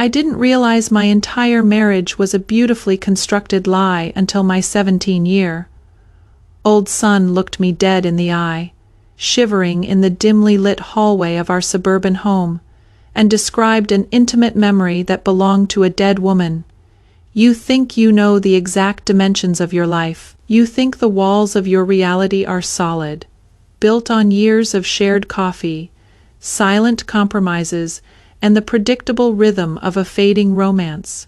I didn't realize my entire marriage was a beautifully constructed lie until my 17-year-old son looked me dead in the eye, shivering in the dimly lit hallway of our suburban home, and described an intimate memory that belonged to a dead woman. You think you know the exact dimensions of your life. You think the walls of your reality are solid, built on years of shared coffee, silent compromises, and the predictable rhythm of a fading romance.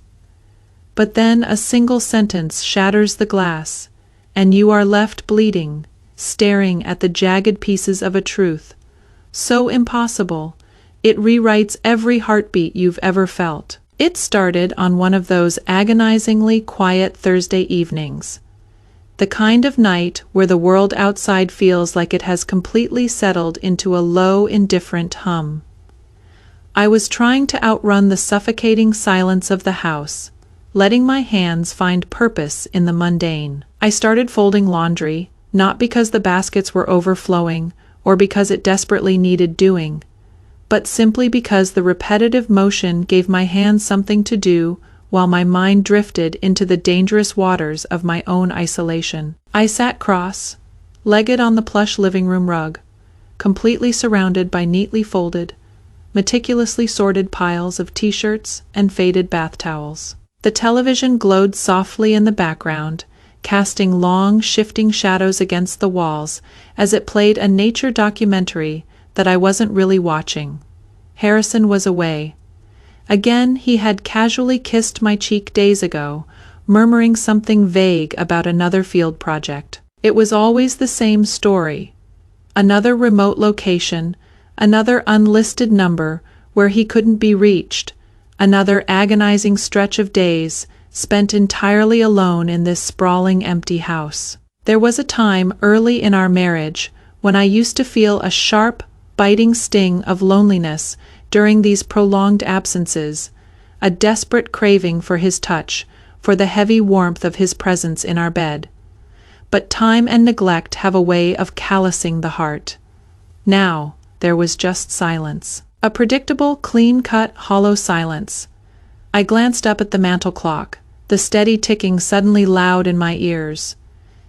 But then a single sentence shatters the glass, and you are left bleeding, staring at the jagged pieces of a truth so impossible, it rewrites every heartbeat you've ever felt. It started on one of those agonizingly quiet Thursday evenings. The kind of night where the world outside feels like it has completely settled into a low, indifferent hum. I was trying to outrun the suffocating silence of the house, letting my hands find purpose in the mundane. I started folding laundry, not because the baskets were overflowing or because it desperately needed doing, but simply because the repetitive motion gave my hands something to do while my mind drifted into the dangerous waters of my own isolation. I sat cross-legged on the plush living room rug, completely surrounded by neatly folded, meticulously sorted piles of t-shirts and faded bath towels. The television glowed softly in the background, casting long, shifting shadows against the walls as it played a nature documentary that I wasn't really watching. Harrison was away. Again, he had casually kissed my cheek days ago, murmuring something vague about another field project. It was always the same story. Another remote location, another unlisted number where he couldn't be reached, another agonizing stretch of days spent entirely alone in this sprawling empty house. There was a time early in our marriage when I used to feel a sharp, biting sting of loneliness during these prolonged absences, a desperate craving for his touch, for the heavy warmth of his presence in our bed. But time and neglect have a way of callousing the heart. Now, there was just silence. A predictable, clean-cut, hollow silence. I glanced up at the mantel clock, the steady ticking suddenly loud in my ears.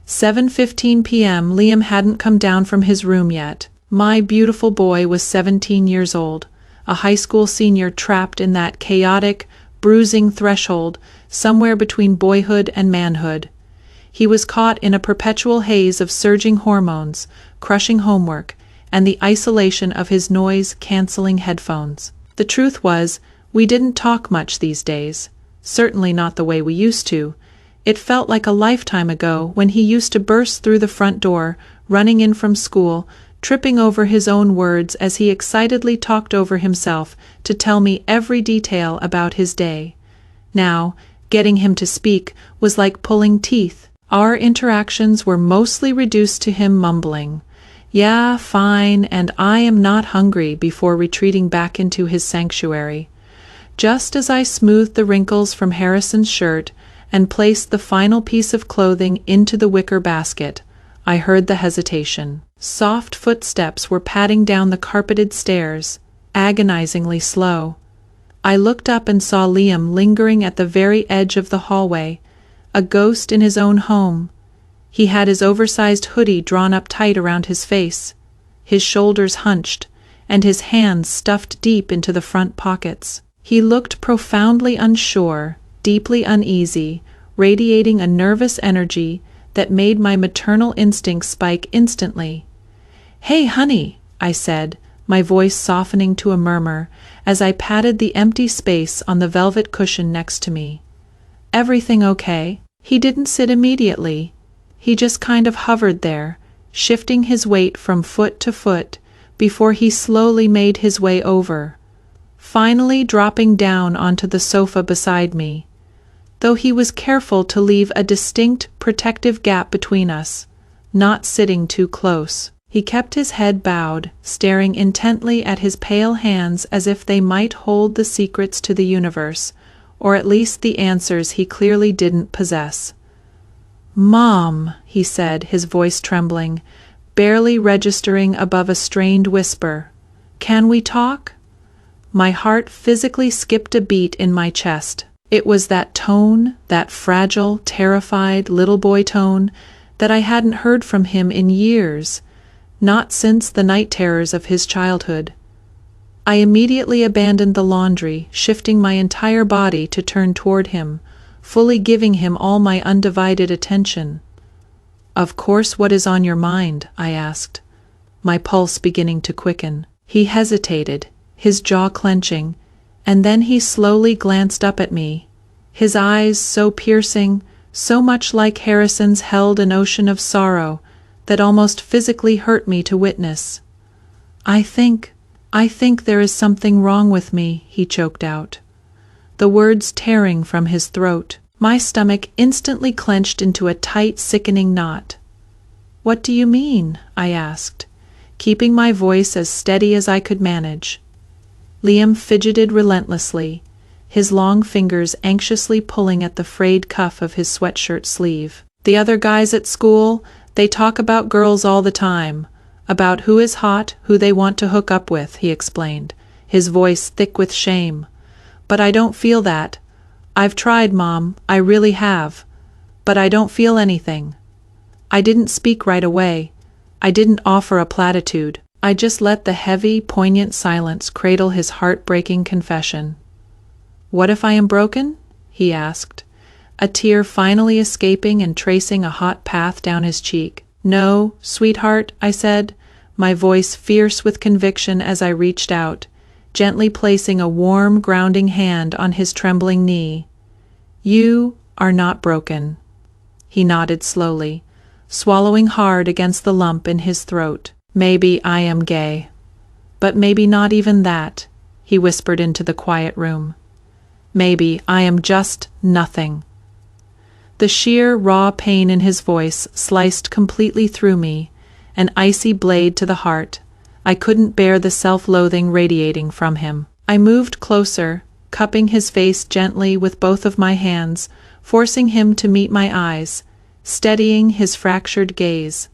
7:15 p.m. Liam hadn't come down from his room yet. My beautiful boy was 17 years old, a high school senior trapped in that chaotic, bruising threshold somewhere between boyhood and manhood. He was caught in a perpetual haze of surging hormones, crushing homework, and the isolation of his noise-canceling headphones. The truth was, we didn't talk much these days, certainly not the way we used to. It felt like a lifetime ago when he used to burst through the front door, running in from school, tripping over his own words as he excitedly talked over himself to tell me every detail about his day. Now, getting him to speak was like pulling teeth. Our interactions were mostly reduced to him mumbling, "Yeah, fine, and I am not hungry," before retreating back into his sanctuary. Just as I smoothed the wrinkles from Harrison's shirt and placed the final piece of clothing into the wicker basket, I heard the hesitation. Soft footsteps were padding down the carpeted stairs, agonizingly slow. I looked up and saw Liam lingering at the very edge of the hallway, a ghost in his own home. He had his oversized hoodie drawn up tight around his face, his shoulders hunched, and his hands stuffed deep into the front pockets. He looked profoundly unsure, deeply uneasy, radiating a nervous energy that made my maternal instincts spike instantly. "Hey, honey," I said, my voice softening to a murmur as I patted the empty space on the velvet cushion next to me. "Everything okay?" He didn't sit immediately. He just kind of hovered there, shifting his weight from foot to foot before he slowly made his way over, finally dropping down onto the sofa beside me, though he was careful to leave a distinct, protective gap between us, not sitting too close. He kept his head bowed, staring intently at his pale hands as if they might hold the secrets to the universe, or at least the answers he clearly didn't possess. "Mom," he said, his voice trembling, barely registering above a strained whisper. "Can we talk?" My heart physically skipped a beat in my chest. It was that tone, that fragile, terrified little boy tone, that I hadn't heard from him in years, not since the night terrors of his childhood. I immediately abandoned the laundry, shifting my entire body to turn toward him, fully giving him all my undivided attention. "Of course, what is on your mind?" I asked, my pulse beginning to quicken. He hesitated, his jaw clenching, and then he slowly glanced up at me, his eyes so piercing, so much like Harrison's, held an ocean of sorrow that almost physically hurt me to witness. I think there is something wrong with me," he choked out, the words tearing from his throat. My stomach instantly clenched into a tight, sickening knot. "What do you mean?" I asked, keeping my voice as steady as I could manage. Liam fidgeted relentlessly, his long fingers anxiously pulling at the frayed cuff of his sweatshirt sleeve. "The other guys at school, they talk about girls all the time, about who is hot, who they want to hook up with," he explained, his voice thick with shame. "But I don't feel that. I've tried, Mom, I really have. But I don't feel anything." I didn't speak right away. I didn't offer a platitude. I just let the heavy, poignant silence cradle his heartbreaking confession. "What if I am broken?" he asked, a tear finally escaping and tracing a hot path down his cheek. "No, sweetheart," I said, my voice fierce with conviction as I reached out, gently placing a warm, grounding hand on his trembling knee. "You are not broken." He nodded slowly, swallowing hard against the lump in his throat. "Maybe I am gay. But maybe not even that," he whispered into the quiet room. "Maybe I am just nothing." The sheer, raw pain in his voice sliced completely through me, an icy blade to the heart. I couldn't bear the self-loathing radiating from him. I moved closer, cupping his face gently with both of my hands, forcing him to meet my eyes, steadying his fractured gaze.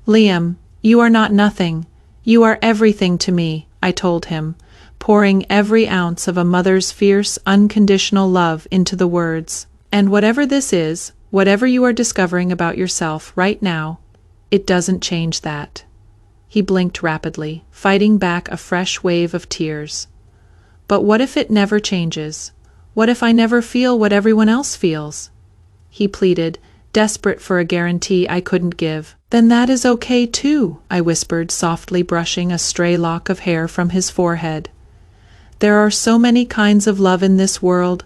"Liam, you are not nothing. You are everything to me," I told him, pouring every ounce of a mother's fierce, unconditional love into the words. "And whatever this is, whatever you are discovering about yourself right now, it doesn't change that." He blinked rapidly, fighting back a fresh wave of tears. "But what if it never changes? What if I never feel what everyone else feels?" he pleaded, desperate for a guarantee I couldn't give. "Then that is okay too," I whispered, softly brushing a stray lock of hair from his forehead. "There are so many kinds of love in this world,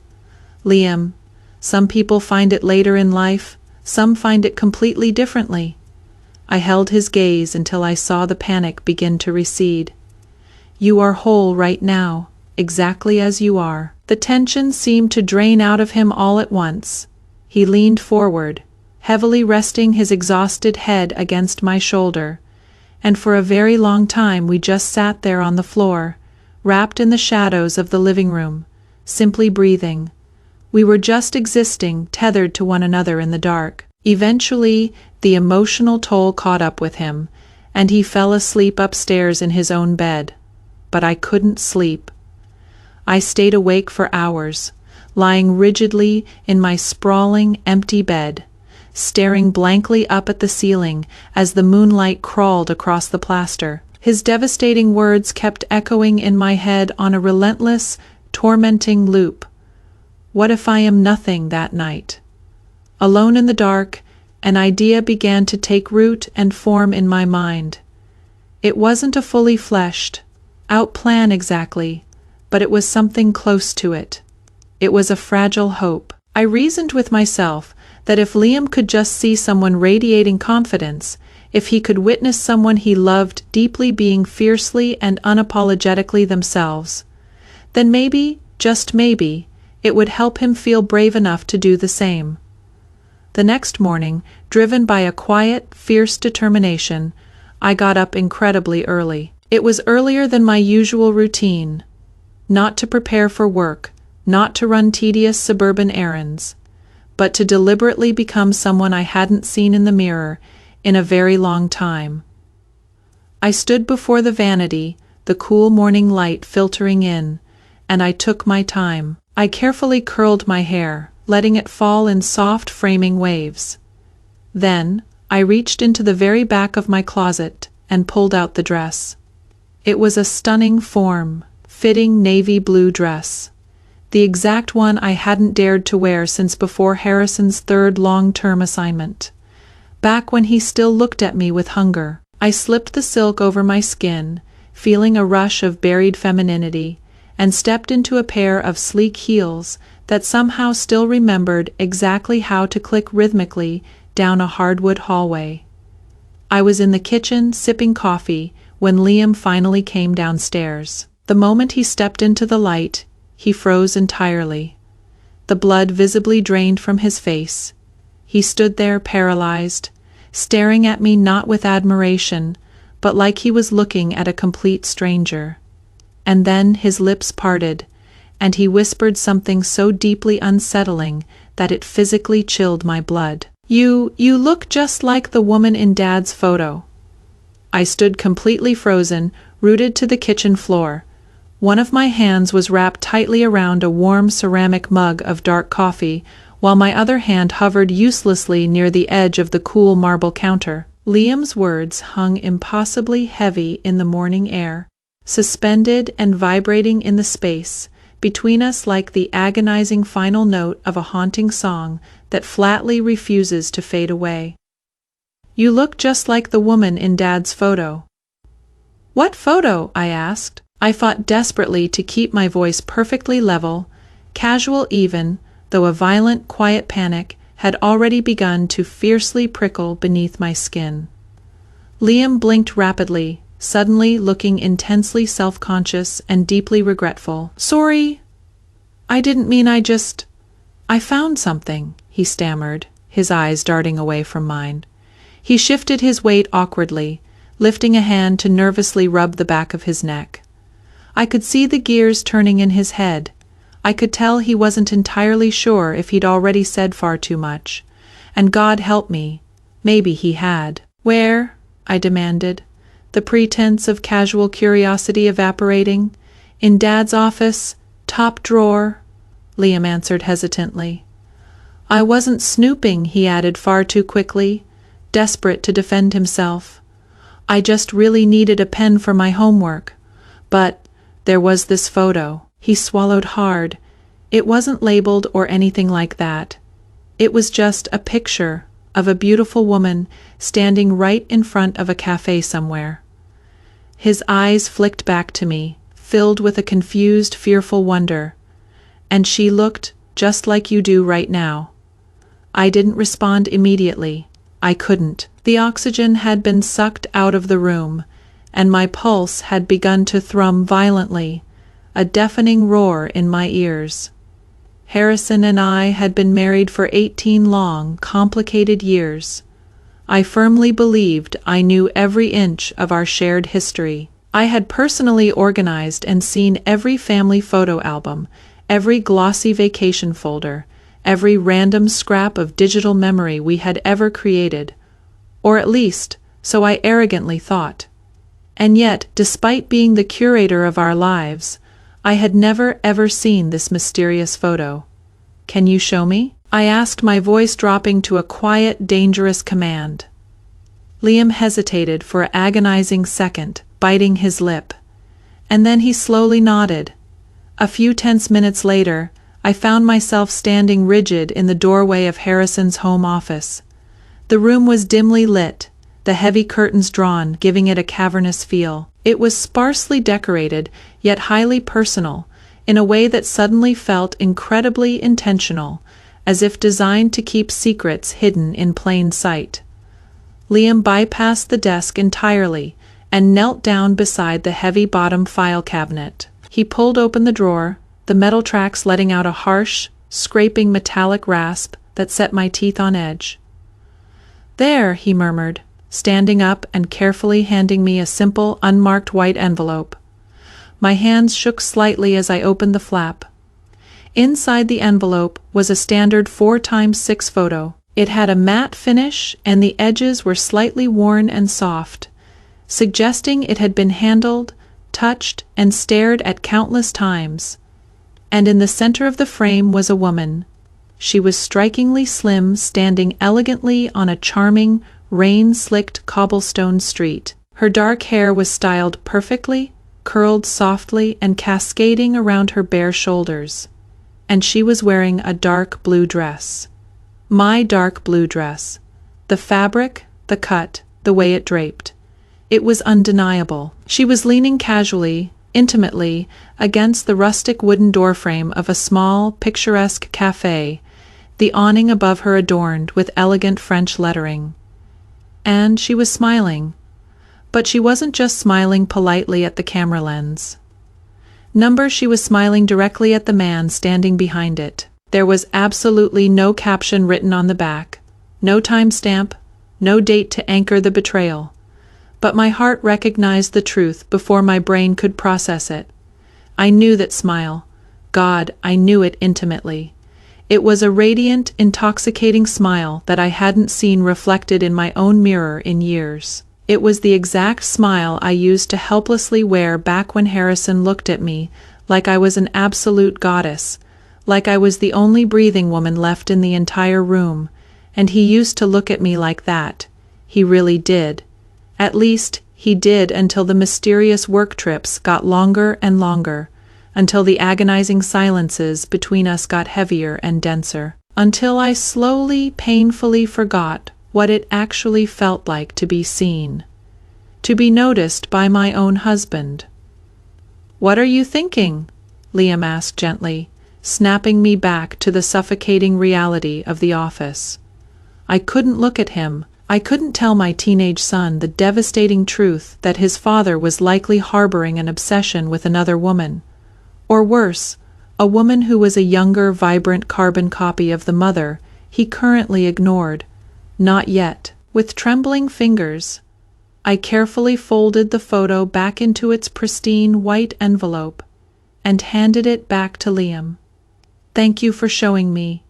Liam. Some people find it later in life, some find it completely differently." I held his gaze until I saw the panic begin to recede. "You are whole right now, exactly as you are." The tension seemed to drain out of him all at once. He leaned forward, heavily resting his exhausted head against my shoulder, and for a very long time we just sat there on the floor, wrapped in the shadows of the living room, simply breathing. We were just existing, tethered to one another in the dark. Eventually, the emotional toll caught up with him, and he fell asleep upstairs in his own bed. But I couldn't sleep. I stayed awake for hours, lying rigidly in my sprawling, empty bed, staring blankly up at the ceiling as the moonlight crawled across the plaster. His devastating words kept echoing in my head on a relentless, tormenting loop. What if I am nothing that night? Alone in the dark, an idea began to take root and form in my mind. It wasn't a fully fleshed out plan exactly, but it was something close to it. It was a fragile hope. I reasoned with myself that if Liam could just see someone radiating confidence, if he could witness someone he loved deeply being fiercely and unapologetically themselves, then maybe, just maybe, it would help him feel brave enough to do the same. The next morning, driven by a quiet, fierce determination, I got up incredibly early. It was earlier than my usual routine. Not to prepare for work, not to run tedious suburban errands, but to deliberately become someone I hadn't seen in the mirror in a very long time. I stood before the vanity, the cool morning light filtering in, and I took my time. I carefully curled my hair, letting it fall in soft framing waves. Then, I reached into the very back of my closet and pulled out the dress. It was a stunning fitting navy blue dress. The exact one I hadn't dared to wear since before Harrison's third long-term assignment. Back when he still looked at me with hunger, I slipped the silk over my skin, feeling a rush of buried femininity, and stepped into a pair of sleek heels that somehow still remembered exactly how to click rhythmically down a hardwood hallway. I was in the kitchen sipping coffee when Liam finally came downstairs. The moment he stepped into the light, he froze entirely. The blood visibly drained from his face. He stood there paralyzed, staring at me not with admiration, but like he was looking at a complete stranger. And then his lips parted, and he whispered something so deeply unsettling that it physically chilled my blood. You look just like the woman in Dad's photo." I stood completely frozen, rooted to the kitchen floor. One of my hands was wrapped tightly around a warm ceramic mug of dark coffee, while my other hand hovered uselessly near the edge of the cool marble counter. Liam's words hung impossibly heavy in the morning air, suspended and vibrating in the space between us like the agonizing final note of a haunting song that flatly refuses to fade away. "You look just like the woman in Dad's photo." "What photo?" I asked. I fought desperately to keep my voice perfectly level, casual even, though a violent, quiet panic had already begun to fiercely prickle beneath my skin. Liam blinked rapidly, suddenly looking intensely self-conscious and deeply regretful. "Sorry, I didn't mean I found something," he stammered, his eyes darting away from mine. He shifted his weight awkwardly, lifting a hand to nervously rub the back of his neck. I could see the gears turning in his head. I could tell he wasn't entirely sure if he'd already said far too much. And God help me, maybe he had. "Where?" I demanded, the pretense of casual curiosity evaporating. "In Dad's office, top drawer," Liam answered hesitantly. "I wasn't snooping," he added far too quickly, desperate to defend himself. "I just really needed a pen for my homework. But there was this photo." He swallowed hard. It wasn't labeled or anything like that. It was just a picture of a beautiful woman standing right in front of a cafe somewhere. His eyes flicked back to me, filled with a confused, fearful wonder. "And she looked just like you do right now." I didn't respond immediately. I couldn't. The oxygen had been sucked out of the room, and my pulse had begun to thrum violently, a deafening roar in my ears. Harrison and I had been married for 18 long, complicated years. I firmly believed I knew every inch of our shared history. I had personally organized and seen every family photo album, every glossy vacation folder, every random scrap of digital memory we had ever created, or at least, so I arrogantly thought. And yet, despite being the curator of our lives, I had never ever seen this mysterious photo. "Can you show me?" I asked, my voice dropping to a quiet, dangerous command. Liam hesitated for an agonizing second, biting his lip. And then he slowly nodded. A few tense minutes later, I found myself standing rigid in the doorway of Harrison's home office. The room was dimly lit, the heavy curtains drawn, giving it a cavernous feel. It was sparsely decorated, yet highly personal, in a way that suddenly felt incredibly intentional, as if designed to keep secrets hidden in plain sight. Liam bypassed the desk entirely and knelt down beside the heavy-bottom file cabinet. He pulled open the drawer, the metal tracks letting out a harsh, scraping metallic rasp that set my teeth on edge. "There," he murmured, standing up and carefully handing me a simple, unmarked white envelope. My hands shook slightly as I opened the flap. Inside the envelope was a standard 4x6 photo. It had a matte finish and the edges were slightly worn and soft, suggesting it had been handled, touched, and stared at countless times. And in the center of the frame was a woman. She was strikingly slim, standing elegantly on a charming, rain-slicked cobblestone street. Her dark hair was styled perfectly, curled softly and cascading around her bare shoulders. And she was wearing a dark blue dress. My dark blue dress. The fabric, the cut, the way it draped. It was undeniable. She was leaning casually, intimately, against the rustic wooden doorframe of a small, picturesque cafe, the awning above her adorned with elegant French lettering. And she was smiling. But she wasn't just smiling politely at the camera lens. She was smiling directly at the man standing behind it. There was absolutely no caption written on the back, no timestamp, no date to anchor the betrayal. But my heart recognized the truth before my brain could process it. I knew that smile. God, I knew it intimately. It was a radiant, intoxicating smile that I hadn't seen reflected in my own mirror in years. It was the exact smile I used to helplessly wear back when Harrison looked at me like I was an absolute goddess, like I was the only breathing woman left in the entire room, and he used to look at me like that. He really did. At least, he did until the mysterious work trips got longer and longer, until the agonizing silences between us got heavier and denser, until I slowly, painfully forgot what it actually felt like to be seen, to be noticed by my own husband. "What are you thinking?" Liam asked gently, snapping me back to the suffocating reality of the office. I couldn't look at him. I couldn't tell my teenage son the devastating truth that his father was likely harboring an obsession with another woman. Or worse, a woman who was a younger, vibrant carbon copy of the mother he currently ignored. Not yet. With trembling fingers, I carefully folded the photo back into its pristine white envelope and handed it back to Liam. "Thank you for showing me,"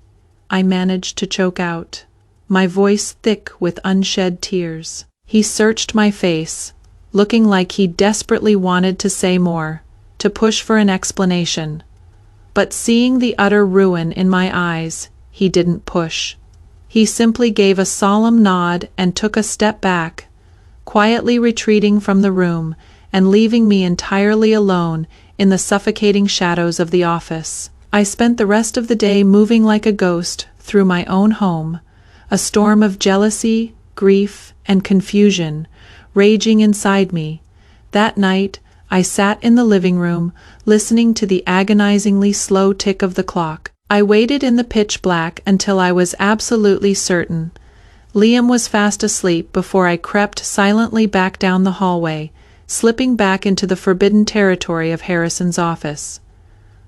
I managed to choke out, my voice thick with unshed tears. He searched my face, looking like he desperately wanted to say more, to push for an explanation. But seeing the utter ruin in my eyes, he didn't push. He simply gave a solemn nod and took a step back, quietly retreating from the room and leaving me entirely alone in the suffocating shadows of the office. I spent the rest of the day moving like a ghost through my own home, a storm of jealousy, grief, and confusion raging inside me. That night, I sat in the living room, listening to the agonizingly slow tick of the clock. I waited in the pitch black until I was absolutely certain Liam was fast asleep before I crept silently back down the hallway, slipping back into the forbidden territory of Harrison's office.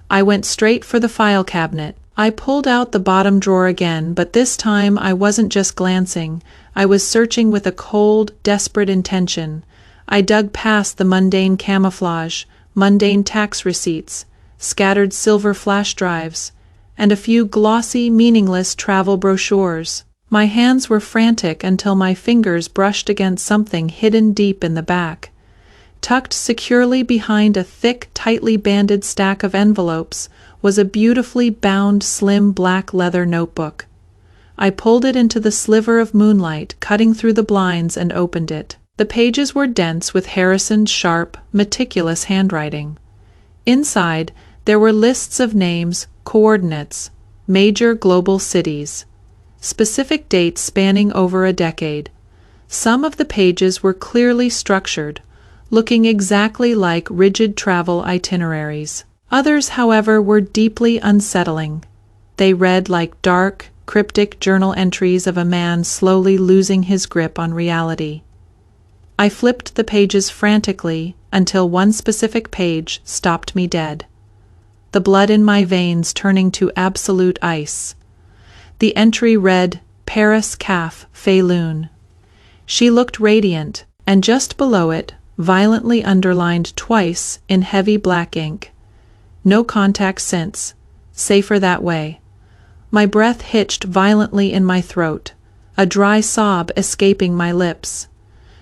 I went straight for the file cabinet. I pulled out the bottom drawer again, but this time I wasn't just glancing. I was searching with a cold, desperate intention. I dug past the mundane camouflage, mundane tax receipts, scattered silver flash drives, and a few glossy, meaningless travel brochures. My hands were frantic until my fingers brushed against something hidden deep in the back. Tucked securely behind a thick, tightly banded stack of envelopes was a beautifully bound, slim black leather notebook. I pulled it into the sliver of moonlight cutting through the blinds and opened it. The pages were dense with Harrison's sharp, meticulous handwriting. Inside, there were lists of names, coordinates, major global cities, specific dates spanning over a decade. Some of the pages were clearly structured, looking exactly like rigid travel itineraries. Others, however, were deeply unsettling. They read like dark, cryptic journal entries of a man slowly losing his grip on reality. I flipped the pages frantically until one specific page stopped me dead, the blood in my veins turning to absolute ice. The entry read, "Paris Caf. Feilun." She looked radiant, and just below it, violently underlined twice in heavy black ink, "No contact since. Safer that way." My breath hitched violently in my throat, a dry sob escaping my lips.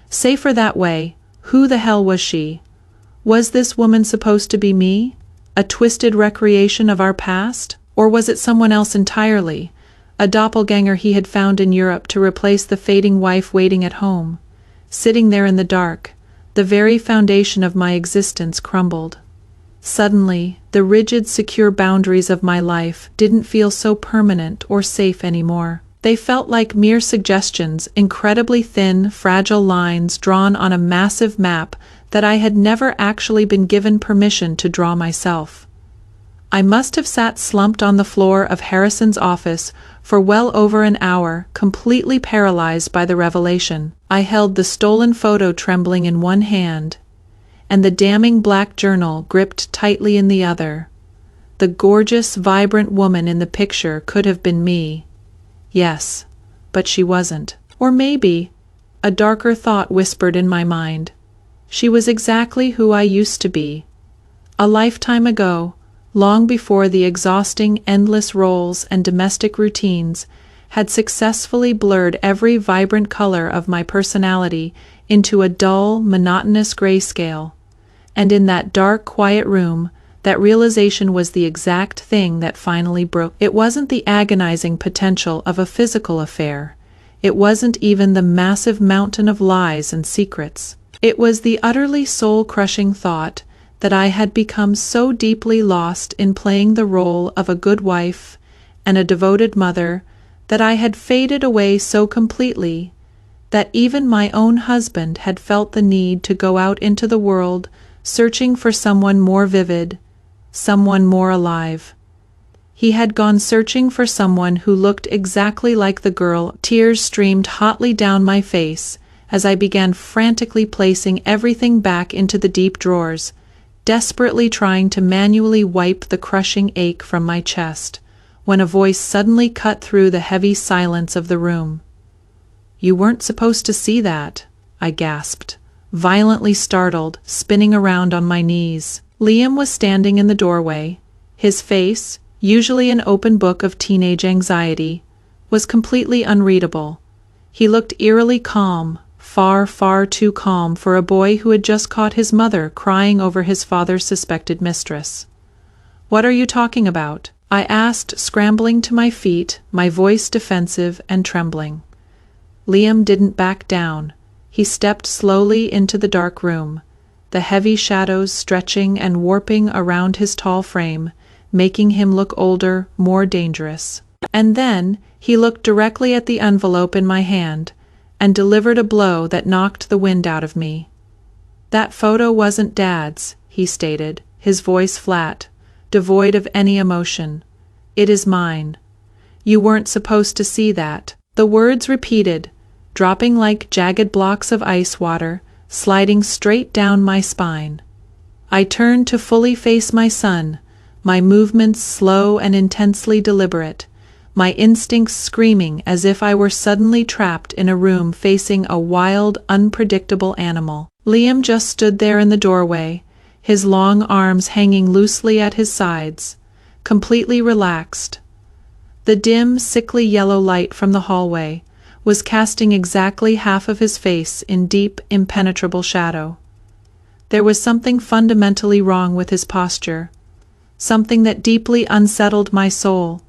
Safer that way. Who the hell was she? Was this woman supposed to be me? A twisted recreation of our past? Or was it someone else entirely? A doppelganger he had found in Europe to replace the fading wife waiting at home. Sitting there in the dark, the very foundation of my existence crumbled. Suddenly, the rigid, secure boundaries of my life didn't feel so permanent or safe anymore. They felt like mere suggestions, incredibly thin, fragile lines drawn on a massive map that I had never actually been given permission to draw myself. I must have sat slumped on the floor of Harrison's office for well over an hour, completely paralyzed by the revelation. I held the stolen photo trembling in one hand, and the damning black journal gripped tightly in the other. The gorgeous, vibrant woman in the picture could have been me. Yes, but she wasn't. Or maybe, a darker thought whispered in my mind, she was exactly who I used to be. A lifetime ago, long before the exhausting, endless roles and domestic routines had successfully blurred every vibrant color of my personality into a dull, monotonous grayscale. And in that dark, quiet room, that realization was the exact thing that finally broke. It wasn't the agonizing potential of a physical affair. It wasn't even the massive mountain of lies and secrets. It was the utterly soul-crushing thought that I had become so deeply lost in playing the role of a good wife and a devoted mother that I had faded away so completely that even my own husband had felt the need to go out into the world searching for someone more vivid, someone more alive. He had gone searching for someone who looked exactly like the girl. Tears streamed hotly down my face as I began frantically placing everything back into the deep drawers, desperately trying to manually wipe the crushing ache from my chest, when a voice suddenly cut through the heavy silence of the room. "You weren't supposed to see that," I gasped, violently startled, spinning around on my knees. Liam was standing in the doorway. His face, usually an open book of teenage anxiety, was completely unreadable. He looked eerily calm, far, far too calm for a boy who had just caught his mother crying over his father's suspected mistress. "What are you talking about?" I asked, scrambling to my feet, my voice defensive and trembling. Liam didn't back down. He stepped slowly into the dark room, the heavy shadows stretching and warping around his tall frame, making him look older, more dangerous. And then he looked directly at the envelope in my hand and delivered a blow that knocked the wind out of me. "That photo wasn't Dad's," he stated, his voice flat, devoid of any emotion. "It is mine. You weren't supposed to see that." The words repeated, dropping like jagged blocks of ice water, sliding straight down my spine. I turned to fully face my son, my movements slow and intensely deliberate, my instincts screaming as if I were suddenly trapped in a room facing a wild, unpredictable animal. Liam just stood there in the doorway, his long arms hanging loosely at his sides, completely relaxed. The dim, sickly yellow light from the hallway was casting exactly half of his face in deep, impenetrable shadow. There was something fundamentally wrong with his posture, something that deeply unsettled my soul.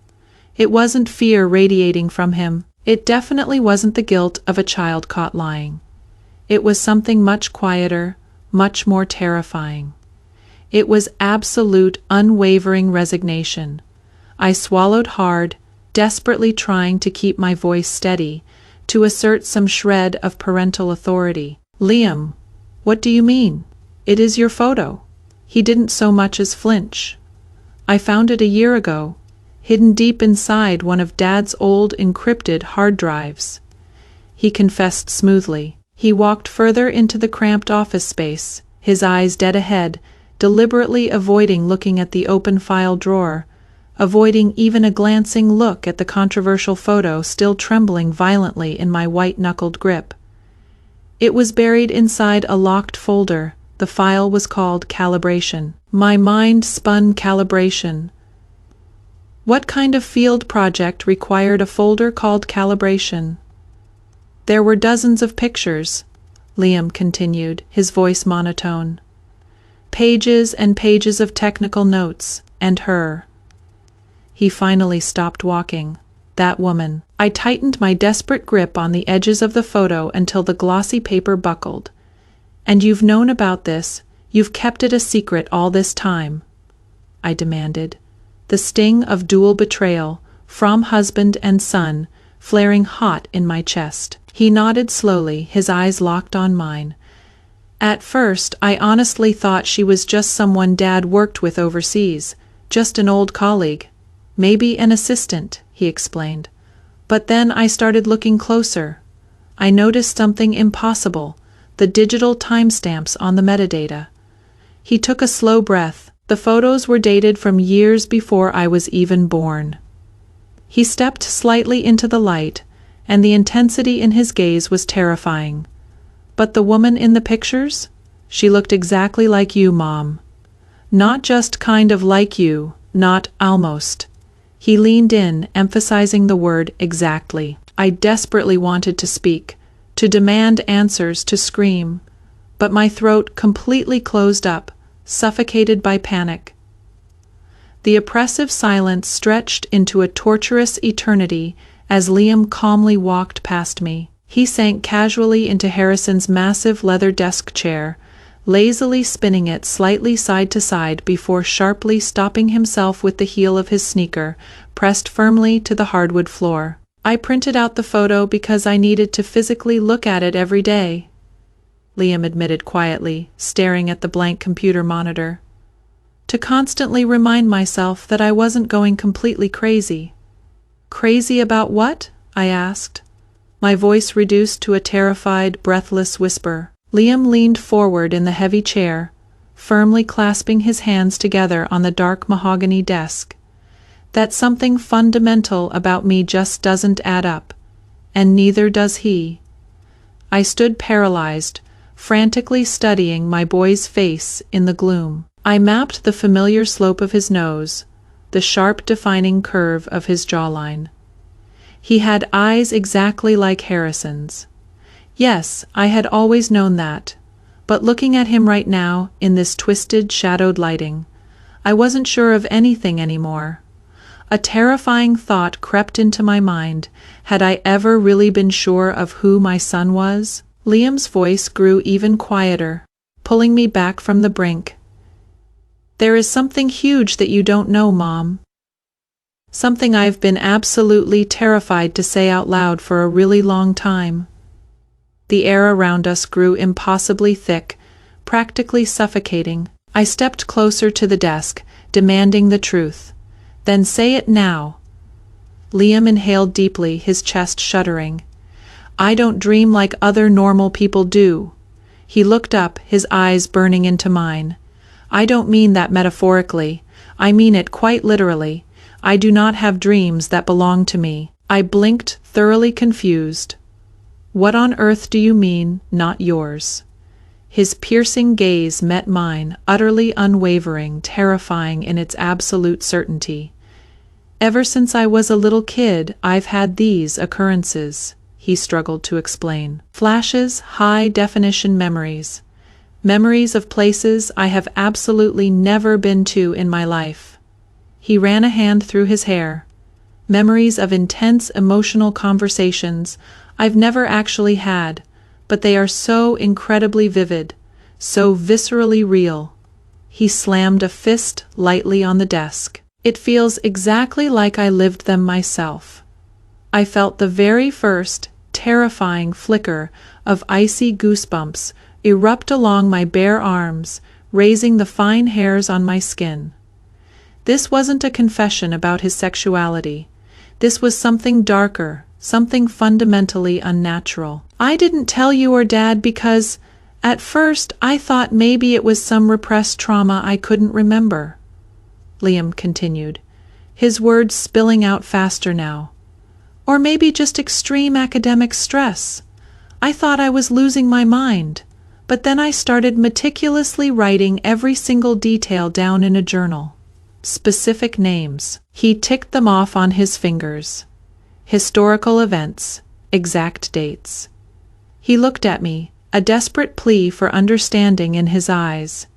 It wasn't fear radiating from him. It definitely wasn't the guilt of a child caught lying. It was something much quieter, much more terrifying. It was absolute, unwavering resignation. I swallowed hard, desperately trying to keep my voice steady, to assert some shred of parental authority. "Liam, what do you mean? It is your photo." He didn't so much as flinch. "I found it a year ago, hidden deep inside one of Dad's old encrypted hard drives," he confessed smoothly. He walked further into the cramped office space, his eyes dead ahead, deliberately avoiding looking at the open file drawer, avoiding even a glancing look at the controversial photo still trembling violently in my white-knuckled grip. It was buried inside a locked folder. The file was called Calibration. My mind spun. Calibration. What kind of field project required a folder called Calibration? "There were dozens of pictures," Liam continued, his voice monotone. Pages and pages of technical notes, and her. He finally stopped walking. That woman. I tightened my desperate grip on the edges of the photo until the glossy paper buckled. And you've known about this, you've kept it a secret all this time, I demanded, the sting of dual betrayal, from husband and son, flaring hot in my chest. He nodded slowly, his eyes locked on mine. At first, I honestly thought she was just someone Dad worked with overseas, just an old colleague. Maybe an assistant, he explained. But then I started looking closer. I noticed something impossible, the digital timestamps on the metadata. He took a slow breath. The photos were dated from years before I was even born. He stepped slightly into the light, and the intensity in his gaze was terrifying. But the woman in the pictures? She looked exactly like you, Mom. Not just kind of like you, not almost. He leaned in, emphasizing the word exactly. I desperately wanted to speak, to demand answers, to scream, but my throat completely closed up, suffocated by panic. The oppressive silence stretched into a torturous eternity as Liam calmly walked past me. He sank casually into Harrison's massive leather desk chair, lazily spinning it slightly side to side before sharply stopping himself with the heel of his sneaker, pressed firmly to the hardwood floor. I printed out the photo because I needed to physically look at it every day, Liam admitted quietly, staring at the blank computer monitor. To constantly remind myself that I wasn't going completely crazy. Crazy about what? I asked, my voice reduced to a terrified, breathless whisper. Liam leaned forward in the heavy chair, firmly clasping his hands together on the dark mahogany desk. That something fundamental about me just doesn't add up, and neither does he. I stood paralyzed, frantically studying my boy's face in the gloom. I mapped the familiar slope of his nose, the sharp defining curve of his jawline. He had eyes exactly like Harrison's. Yes, I had always known that, but looking at him right now, in this twisted, shadowed lighting, I wasn't sure of anything anymore. A terrifying thought crept into my mind. Had I ever really been sure of who my son was? Liam's voice grew even quieter, pulling me back from the brink. There is something huge that you don't know, Mom. Something I've been absolutely terrified to say out loud for a really long time. The air around us grew impossibly thick, practically suffocating. I stepped closer to the desk, demanding the truth. Then say it now. Liam inhaled deeply, his chest shuddering. I don't dream like other normal people do. He looked up, his eyes burning into mine. I don't mean that metaphorically. I mean it quite literally. I do not have dreams that belong to me. I blinked, thoroughly confused. What on earth do you mean, not yours? His piercing gaze met mine, utterly unwavering, terrifying in its absolute certainty. Ever since I was a little kid, I've had these occurrences, he struggled to explain. Flashes, high-definition memories. Memories of places I have absolutely never been to in my life. He ran a hand through his hair. Memories of intense emotional conversations I've never actually had, but they are so incredibly vivid, so viscerally real. He slammed a fist lightly on the desk. It feels exactly like I lived them myself. I felt the very first, terrifying flicker of icy goosebumps erupt along my bare arms, raising the fine hairs on my skin. This wasn't a confession about his sexuality. This was something darker, something fundamentally unnatural. I didn't tell you or Dad because, at first, I thought maybe it was some repressed trauma I couldn't remember. Liam continued, his words spilling out faster now. Or maybe just extreme academic stress. I thought I was losing my mind, but then I started meticulously writing every single detail down in a journal. Specific names. He ticked them off on his fingers. Historical events, exact dates. He looked at me, a desperate plea for understanding in his eyes.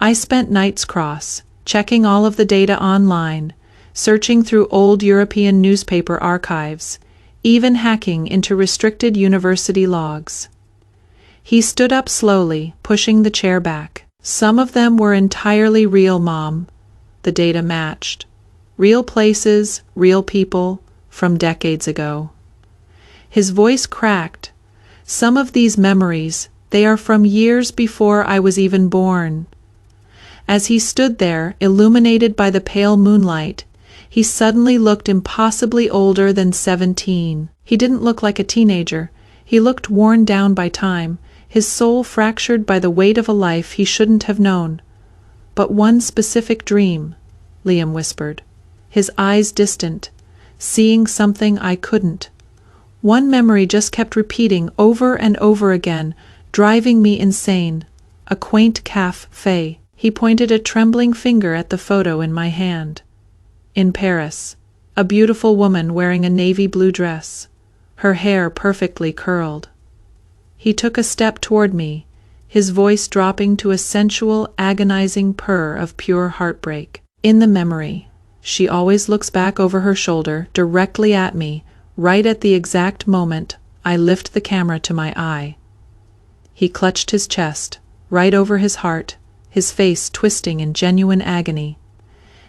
I spent nights checking all of the data online, searching through old European newspaper archives, even hacking into restricted university logs. He stood up slowly, pushing the chair back. Some of them were entirely real, Mom. The data matched. Real places, real people, from decades ago. His voice cracked. Some of these memories, they are from years before I was even born. As he stood there, illuminated by the pale moonlight, he suddenly looked impossibly older than 17. He didn't look like a teenager. He looked worn down by time, his soul fractured by the weight of a life he shouldn't have known. But one specific dream, Liam whispered, his eyes distant, seeing something I couldn't. One memory just kept repeating over and over again, driving me insane. A quaint cafe. He pointed a trembling finger at the photo in my hand. In Paris, a beautiful woman wearing a navy blue dress, her hair perfectly curled. He took a step toward me, his voice dropping to a sensual, agonizing purr of pure heartbreak. In the memory, she always looks back over her shoulder, directly at me, right at the exact moment I lift the camera to my eye. He clutched his chest, right over his heart, his face twisting in genuine agony.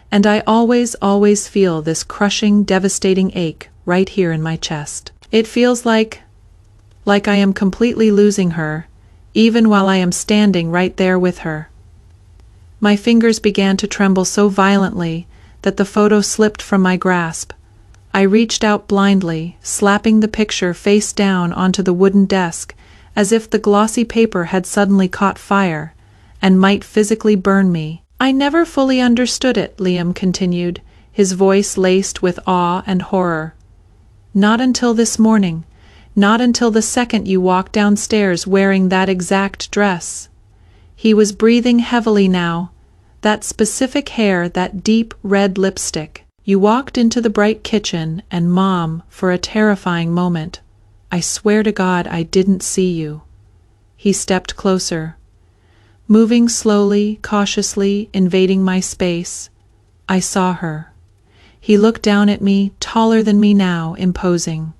And I always feel this crushing, devastating ache right here in my chest. It feels like I am completely losing her, even while I am standing right there with her. My fingers began to tremble so violently that the photo slipped from my grasp. I reached out blindly, slapping the picture face down onto the wooden desk, as if the glossy paper had suddenly caught fire and might physically burn me. I never fully understood it, Liam continued, his voice laced with awe and horror. Not until this morning, not until the second you walked downstairs wearing that exact dress. He was breathing heavily now. That specific hair, that deep red lipstick. You walked into the bright kitchen, and Mom, for a terrifying moment, I swear to God I didn't see you. He stepped closer, moving slowly, cautiously, invading my space. I saw her. He looked down at me, taller than me now, imposing.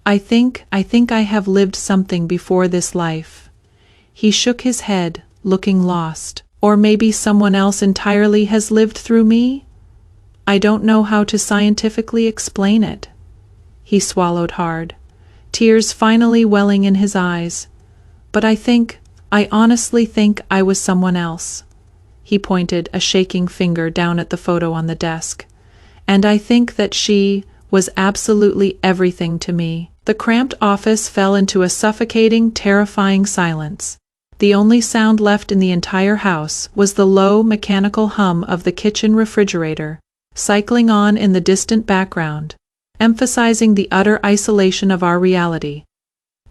I think I have lived something before this life. He shook his head, looking lost. Or maybe someone else entirely has lived through me? I don't know how to scientifically explain it. He swallowed hard, tears finally welling in his eyes. But I honestly think I was someone else. He pointed a shaking finger down at the photo on the desk. And I think that she was absolutely everything to me. The cramped office fell into a suffocating, terrifying silence. The only sound left in the entire house was the low, mechanical hum of the kitchen refrigerator, cycling on in the distant background, emphasizing the utter isolation of our reality.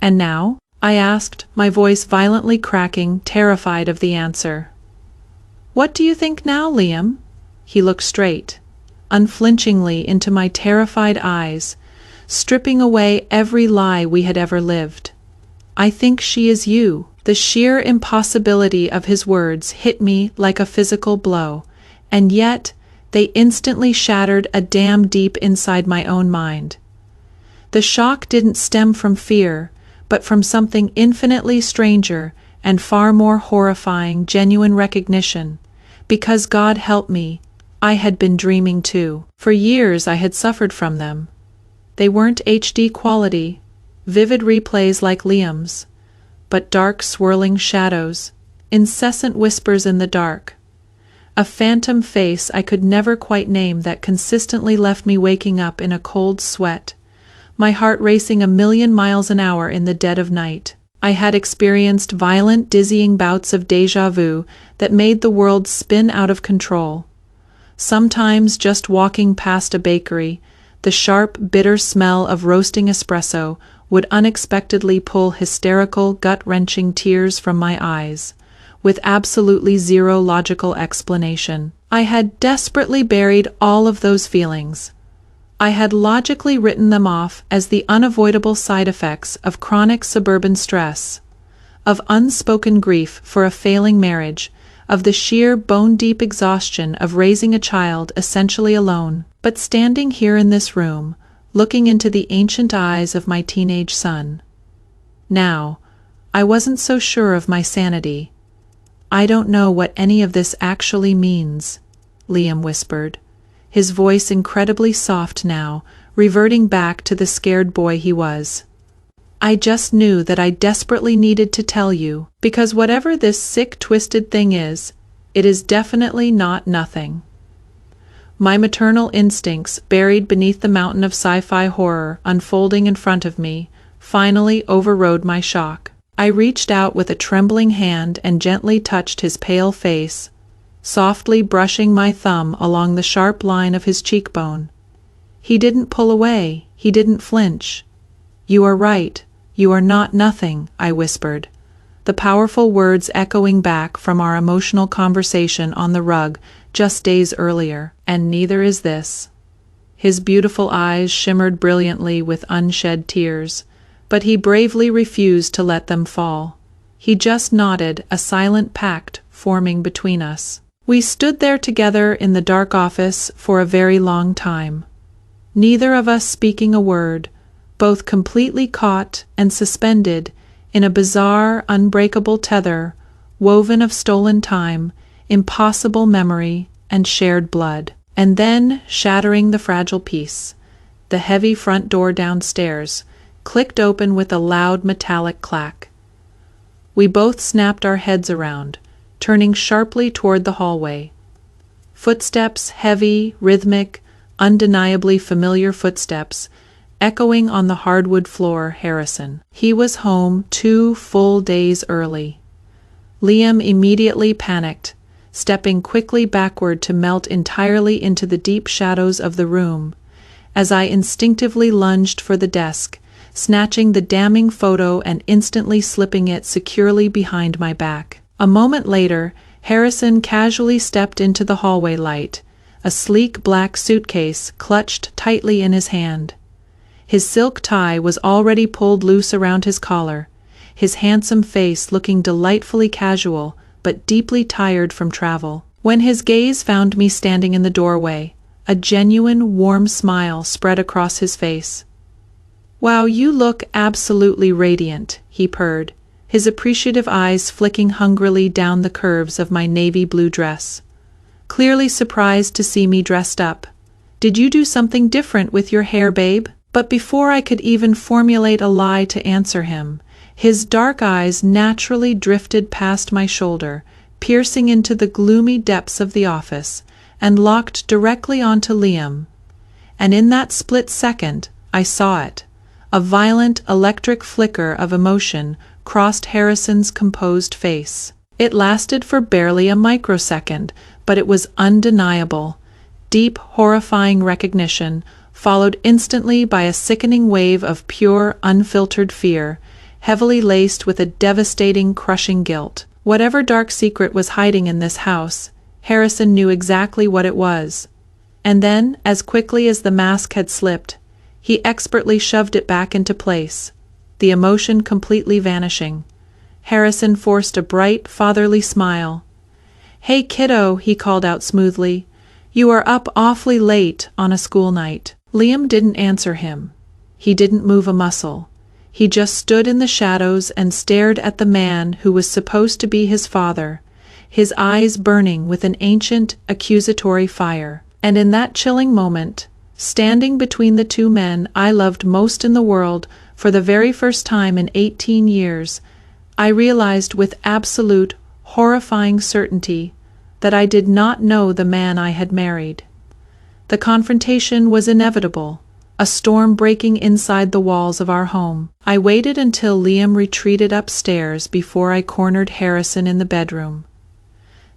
And now? I asked, my voice violently cracking, terrified of the answer. What do you think now, Liam? He looked straight, unflinchingly into my terrified eyes, stripping away every lie we had ever lived. I think she is you. The sheer impossibility of his words hit me like a physical blow, and yet they instantly shattered a dam deep inside my own mind. The shock didn't stem from fear, but from something infinitely stranger and far more horrifying, genuine recognition. Because God help me, I had been dreaming too. For years I had suffered from them. They weren't HD quality, vivid replays like Liam's, but dark swirling shadows, incessant whispers in the dark. A phantom face I could never quite name that consistently left me waking up in a cold sweat, my heart racing a million miles an hour in the dead of night. I had experienced violent, dizzying bouts of déjà vu that made the world spin out of control. Sometimes just walking past a bakery, the sharp, bitter smell of roasting espresso would unexpectedly pull hysterical, gut-wrenching tears from my eyes, with absolutely zero logical explanation. I had desperately buried all of those feelings. I had logically written them off as the unavoidable side effects of chronic suburban stress, of unspoken grief for a failing marriage, of the sheer bone-deep exhaustion of raising a child essentially alone. But standing here in this room, looking into the ancient eyes of my teenage son, now, I wasn't so sure of my sanity. "I don't know what any of this actually means," Liam whispered, his voice incredibly soft now, reverting back to the scared boy he was. "I just knew that I desperately needed to tell you, because whatever this sick, twisted thing is, it is definitely not nothing." My maternal instincts, buried beneath the mountain of sci-fi horror unfolding in front of me, finally overrode my shock. I reached out with a trembling hand and gently touched his pale face, softly brushing my thumb along the sharp line of his cheekbone. He didn't pull away, he didn't flinch. "You are right, you are not nothing," I whispered, the powerful words echoing back from our emotional conversation on the rug just days earlier. "And neither is this." His beautiful eyes shimmered brilliantly with unshed tears, but he bravely refused to let them fall. He just nodded, a silent pact forming between us. We stood there together in the dark office for a very long time, neither of us speaking a word, both completely caught and suspended in a bizarre, unbreakable tether woven of stolen time, impossible memory, and shared blood. And then, shattering the fragile peace, the heavy front door downstairs clicked open with a loud metallic clack. We both snapped our heads around, turning sharply toward the hallway. Footsteps, heavy, rhythmic, undeniably familiar footsteps, echoing on the hardwood floor. Harrison. He was home 2 full days early. Liam immediately panicked, stepping quickly backward to melt entirely into the deep shadows of the room, as I instinctively lunged for the desk, snatching the damning photo and instantly slipping it securely behind my back. A moment later, Harrison casually stepped into the hallway light, a sleek black suitcase clutched tightly in his hand. His silk tie was already pulled loose around his collar, his handsome face looking delightfully casual but deeply tired from travel. When his gaze found me standing in the doorway, a genuine warm smile spread across his face. "Wow, you look absolutely radiant," he purred, his appreciative eyes flicking hungrily down the curves of my navy blue dress. "Clearly surprised to see me dressed up. Did you do something different with your hair, babe?" But before I could even formulate a lie to answer him, his dark eyes naturally drifted past my shoulder, piercing into the gloomy depths of the office, and locked directly onto Liam. And in that split second, I saw it. A violent electric flicker of emotion crossed Harrison's composed face. It lasted for barely a microsecond, but it was undeniable. Deep, horrifying recognition, followed instantly by a sickening wave of pure, unfiltered fear, heavily laced with a devastating, crushing guilt. Whatever dark secret was hiding in this house, Harrison knew exactly what it was. And then, as quickly as the mask had slipped, he expertly shoved it back into place, the emotion completely vanishing. Harrison forced a bright, fatherly smile. "Hey, kiddo," he called out smoothly. "You are up awfully late on a school night." Liam didn't answer him. He didn't move a muscle. He just stood in the shadows and stared at the man who was supposed to be his father, his eyes burning with an ancient, accusatory fire. And in that chilling moment, standing between the two men I loved most in the world for the very first time in 18 years, I realized with absolute, horrifying certainty that I did not know the man I had married. The confrontation was inevitable, a storm breaking inside the walls of our home. I waited until Liam retreated upstairs before I cornered Harrison in the bedroom.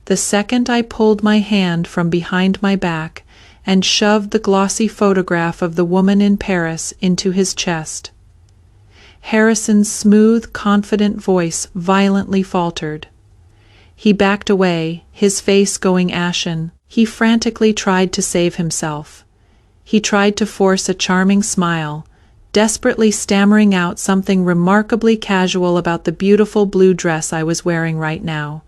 The second I pulled my hand from behind my back and shoved the glossy photograph of the woman in Paris into his chest, Harrison's smooth, confident voice violently faltered. He backed away, his face going ashen. He frantically tried to save himself. He tried to force a charming smile, desperately stammering out something remarkably casual about the beautiful blue dress I was wearing right now.